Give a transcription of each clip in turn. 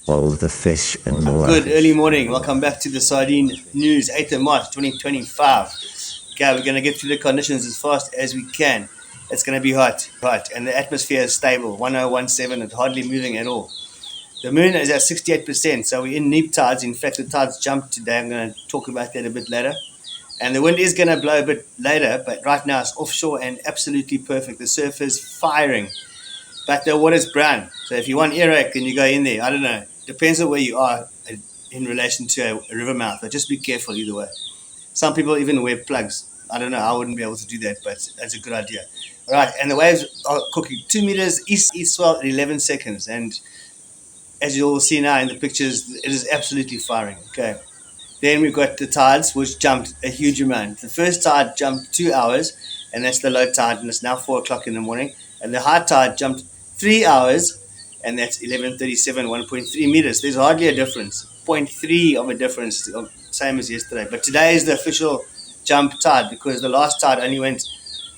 all the fish and more. Good early morning. Welcome back to the Sardine News, 8th of March 2025. Okay, we're going to get through the conditions as fast as we can. It's going to be hot, and the atmosphere is stable, 1017, it's hardly moving at all. The moon is at 68%, so we're in neap tides. In fact, the tides jumped today. I'm going to talk about that a bit later. And the wind is going to blow a bit later, but right now it's offshore and absolutely perfect. The surf is firing, but the water's brown. So if you want earache, then you go in there. I don't know. Depends on where you are in relation to a river mouth, but just be careful either way. Some people even wear plugs. I don't know. I wouldn't be able to do that, but that's a good idea. All right, and the waves are cooking 2 meters east swell at 11 seconds. And as you all see now in the pictures, it is absolutely firing. Okay. Then we've got the tides, which jumped a huge amount. The first tide jumped 2 hours, and that's the low tide, and it's now 4 o'clock in the morning. And the high tide jumped 3 hours, and that's 11:37, 1.3 meters. There's hardly a difference, 0.3 of a difference, same as yesterday. But today is the official jump tide because the last tide only went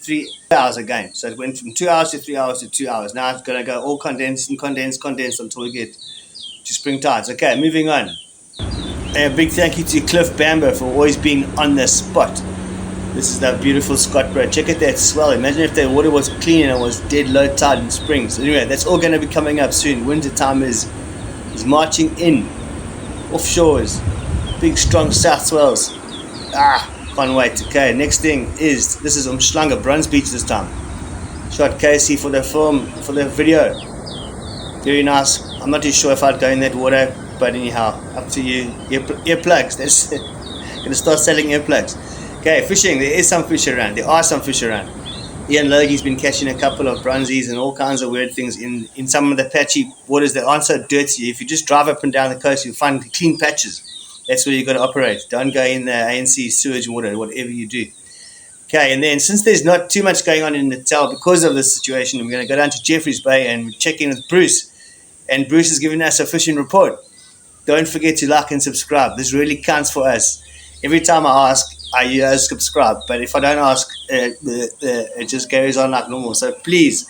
3 hours again. So it went from 2 hours to 3 hours to 2 hours. Now it's going to go all condensed until we get to spring tides. Okay, moving on. A big thank you to Cliff Bamber for always being on the spot. This is that beautiful Scott bro. Check out that swell. Imagine if the water was clean and it was dead low tide in spring. So anyway, that's all going to be coming up soon. Winter time is marching in. Offshores. Big strong south swells. Can't wait. Okay, next thing is, this is Umhlanga, Bruns Beach this time. Shot Casey for the film, for the video. Very nice. I'm not too sure if I'd go in that water, but anyhow, up to you. Earplugs. That's gonna start selling earplugs. Okay, fishing. There is some fish around. There are some fish around. Ian Logie's been catching a couple of brunzies and all kinds of weird things in some of the patchy waters that aren't so dirty. If you just drive up and down the coast, you'll find clean patches. That's where you've got to operate. Don't go in the ANC sewage water, whatever you do. Okay, and then since there's not too much going on in Natal because of this situation, we're going to go down to Jeffreys Bay and check in with Bruce. And Bruce is giving us a fishing report. Don't forget to like and subscribe. This really counts for us. Every time I ask, I subscribe. But if I don't ask, it just carries on like normal. So please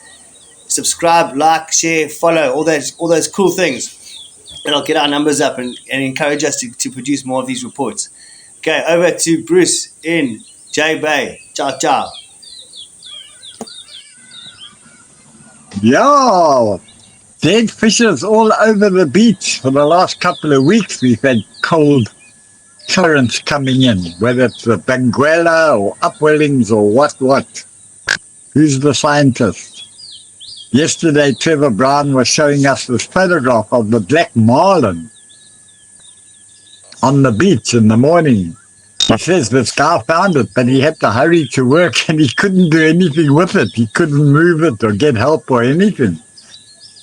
subscribe, like, share, follow, all those cool things. And I'll get our numbers up and encourage us to produce more of these reports. Okay, over to Bruce in JBay. Ciao, ciao. Yeah, dead fishes all over the beach. For the last couple of weeks, we've had cold currents coming in, whether it's the Benguela or upwellings or what. Who's the scientist? Yesterday, Trevor Brown was showing us this photograph of the black marlin on the beach in the morning. He says this guy found it, but he had to hurry to work and he couldn't do anything with it. He couldn't move it or get help or anything.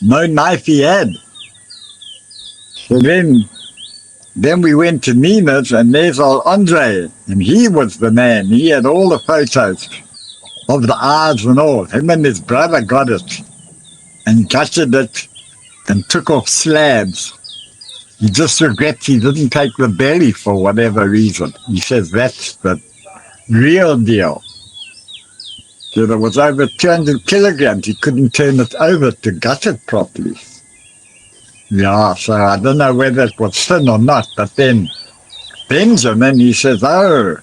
No knife he had. So then we went to Nina's, and there's old Andre, and he was the man. He had all the photos of the eyes and all. Him and his brother got it and gutted it and took off slabs. He just regrets he didn't take the belly for whatever reason. He says that's the real deal. So there was over 200 kilograms. He couldn't turn it over to gut it properly. Yeah, so I don't know whether it was thin or not, but then Benjamin, he says, oh,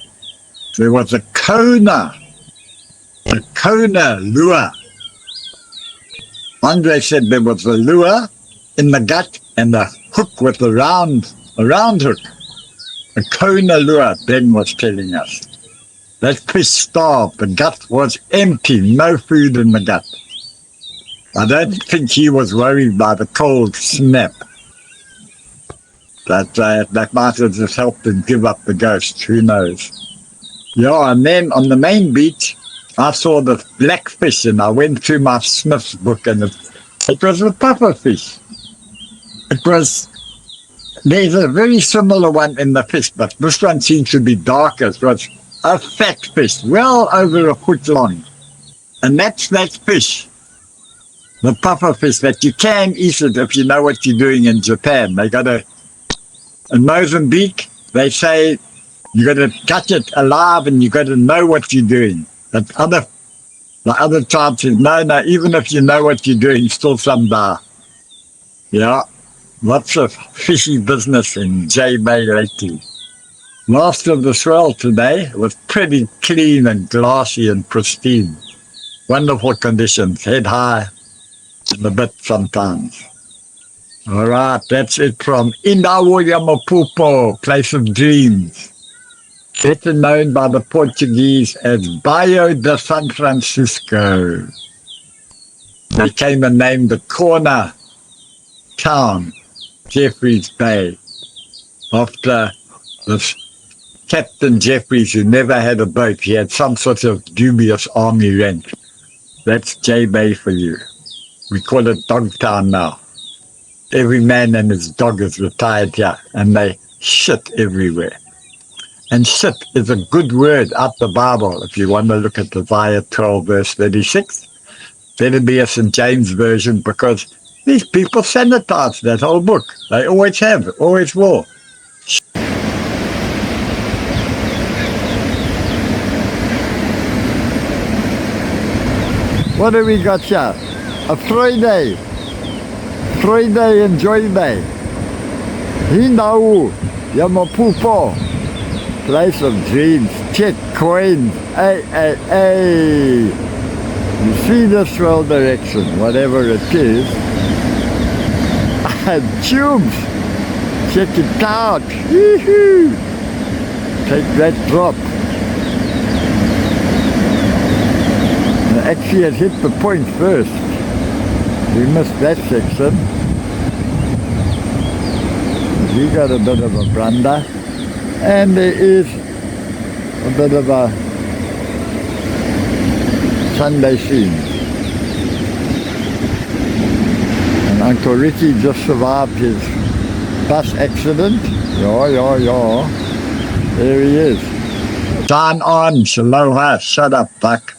there was a Kona lure. Andre said there was a lure in the gut and a hook with a round hook. A Kona lure, Ben was telling us. That fish starved, the gut was empty, no food in the gut. I don't think he was worried by the cold snap. That might have just helped him give up the ghost, who knows. Yeah, and then on the main beach, I saw the blackfish, and I went through my Smith's book, and it was a pufferfish. There's a very similar one in the fish, but this one seems to be darker. It was a fat fish, well over a foot long. And that's that fish, the pufferfish, that you can eat it if you know what you're doing in Japan. In Mozambique, they say you got to catch it alive and you got to know what you're doing. But the other tribe says, no, even if you know what you're doing, still some die. Yeah. What's the fishy business in JBay lately? Last of the swell today was pretty clean and glassy and pristine. Wonderful conditions, head high and a bit sometimes. All right, that's it from Indawo Yamapupo, place of dreams. Better known by the Portuguese as Bairro de San Francisco. They came and named the corner town Jeffreys Bay after this Captain Jeffreys, who never had a boat. He had some sort of dubious army rank. That's JBay for you. We call it Dogtown now. Every man and his dog is retired here, and they shit everywhere. And shit is a good word out the Bible. If you want to look at Isaiah 12, verse 36, better be a St. James version, because these people sanitize that whole book. They always have, always will. What have we got here? A Friday. Friday and JBay. Indawo Yamapupo, place of dreams. Check coins. Hey. You see the swell direction, whatever it is. And tubes. Check it out. Yee-hoo. Take that drop. Actually, it hit the point first. We missed that section. We got a bit of a blunder, and there is a bit of a Sunday scene. And Uncle Richie just survived his bus accident. Yeah. There he is. John on, aloha, shut up, buck.